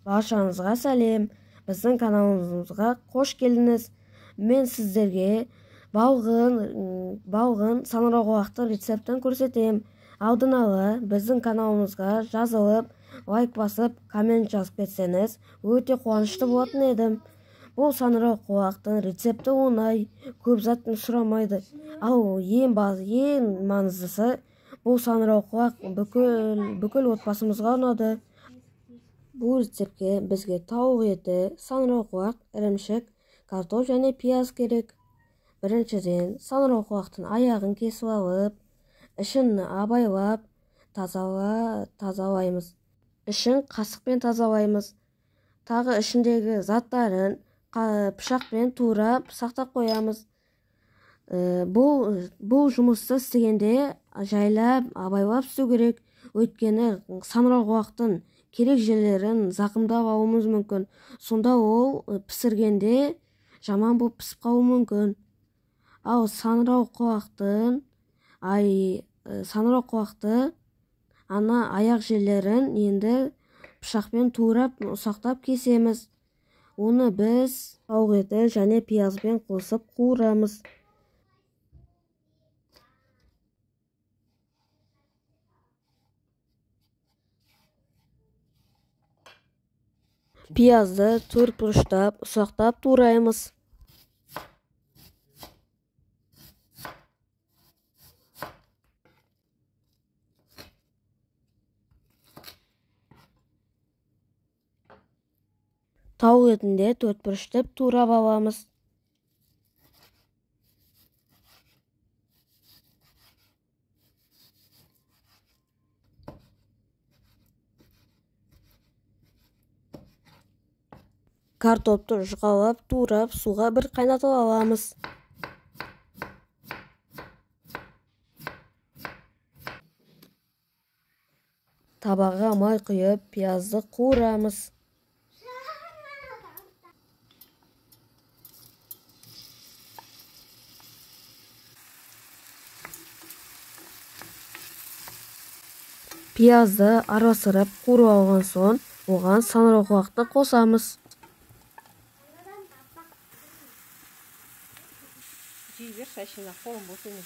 Barşаңызға сәлем, біздің каналымызға қош келдіңіз. Мен сіздерге балғын саңырауқұлақтың рецептін көрсетем. Алдын ала біздің каналымызға жазылып, лайк басып, коммент жазып кетсеңіз, өте қуанышты болатын едім. Бұл саңырауқұлақтың рецепті оңай, көп затын сұрамайды. Ал ең маңыздысы, бұл саңырауқұлақ бүкіл отбасымызға ұнады. Бұл рецептке бізге тауық еті, саңырауқұлақ, ірімшік, картоп және пияз керек. Біріншіден, саңырауқұлақтың аяғын кесіп алып, ішін абайлап тазалаймыз. Ішін қасықпен тазалаймыз. Тағы ішіндегі заттарын пышақпен турап сақтап қоямыз. Бұл жұмысты істегенде жайлап, абайлап істеу керек. Өйткені саңырауқұлақтың керек жерлерін зақымдап алуымыз мүмкін. Сонда ол пісіргенде жаман болып пісіп қалуы мүмкін. Ал саңырауқұлақты аяқ жерлерін енді пышақпен турап, ұсақтап кесеміз. Оны біз тауық еті және пиязбен қосып қуырамыз. Пиязды төртбұрыштап, ұсақтап тураймыз. Тауық етінде төртбұрыштап турап аламыз. Картопты жұқалап, турап, суға бір қайнатып аламыз. Табаға май құйып, пиязды қуырамыз. Пиязды араластырып қуырып алған соң, оған саңырауқұлақты қосамыз. Жей шашына қолым болсын.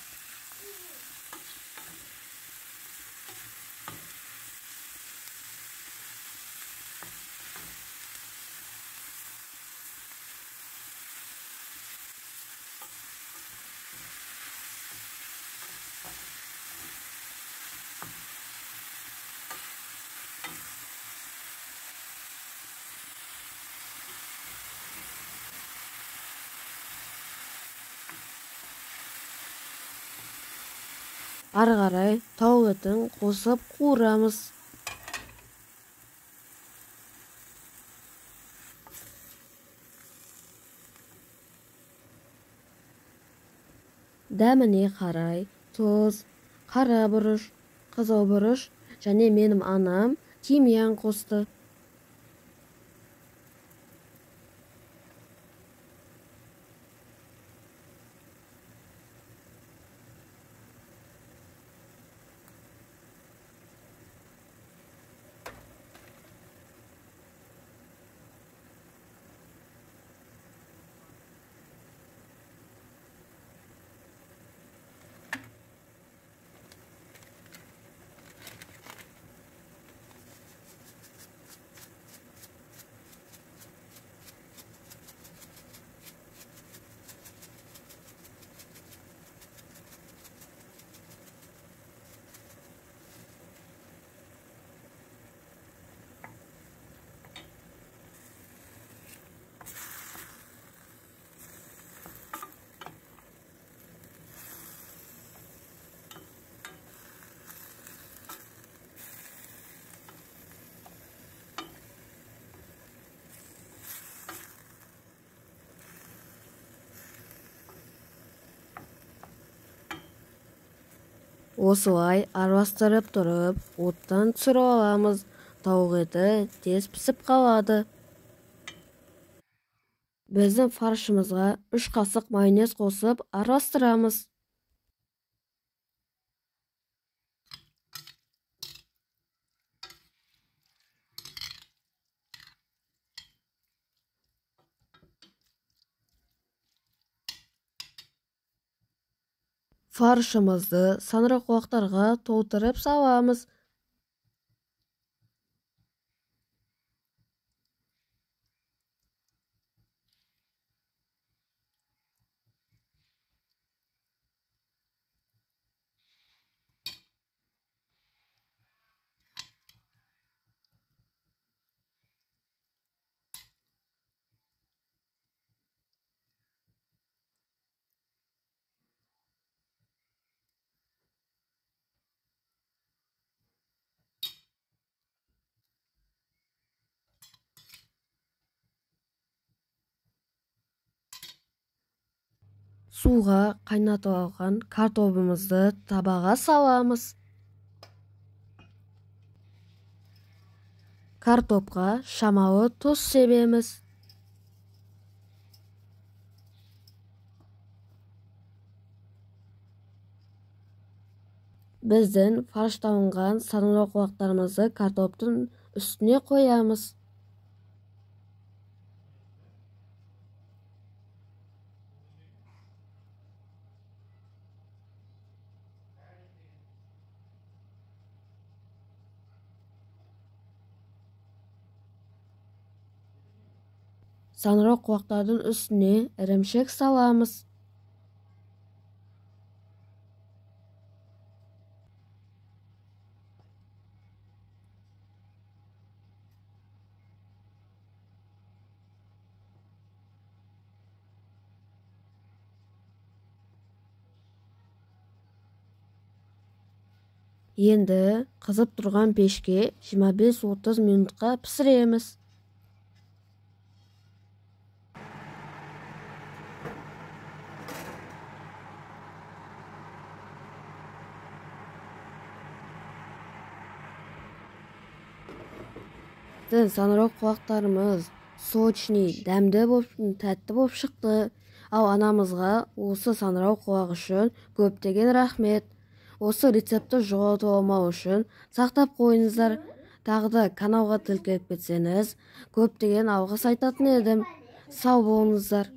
Ары қарай тауық етін қосып қуырамыз. Дәміне қарай тұз, қара бұрыш, қызыл бұрыш және менің анам тимьян қосты. Осылай араластырып тұрып, оттан түсіріп аламыз. Тауық еті тез пісіп қалады. Біздің фаршымызға 3 қасық майонез қосып араластырамыз. Фаршымызды сандыраққуақтарға толтырып саламыз. Суға қайнатып алған картопымызды табаға саламыз. Картопқа шамалы тұз себеміз. Біздің фаршталынған сандыраққуақтарымызды картоптың үстіне қоямыз. Сандыраққуақтардың үстіне ірімшік саламыз. Енді қызып тұрған пешке 25-30 минутқа пісіреміз. Біздің сандыраққуақтарымыз сочный, дәмді болып, тәтті болып шықты. Ал анамызға осы сандыраққуақ үшін көптеген рахмет. Осы рецепті жоғалтып алмау үшін сақтап қойыңыздар. Тағы да каналға тіркеліп кетсеңіз, көптеген алғыс айтатын едім. Сау болыңыздар.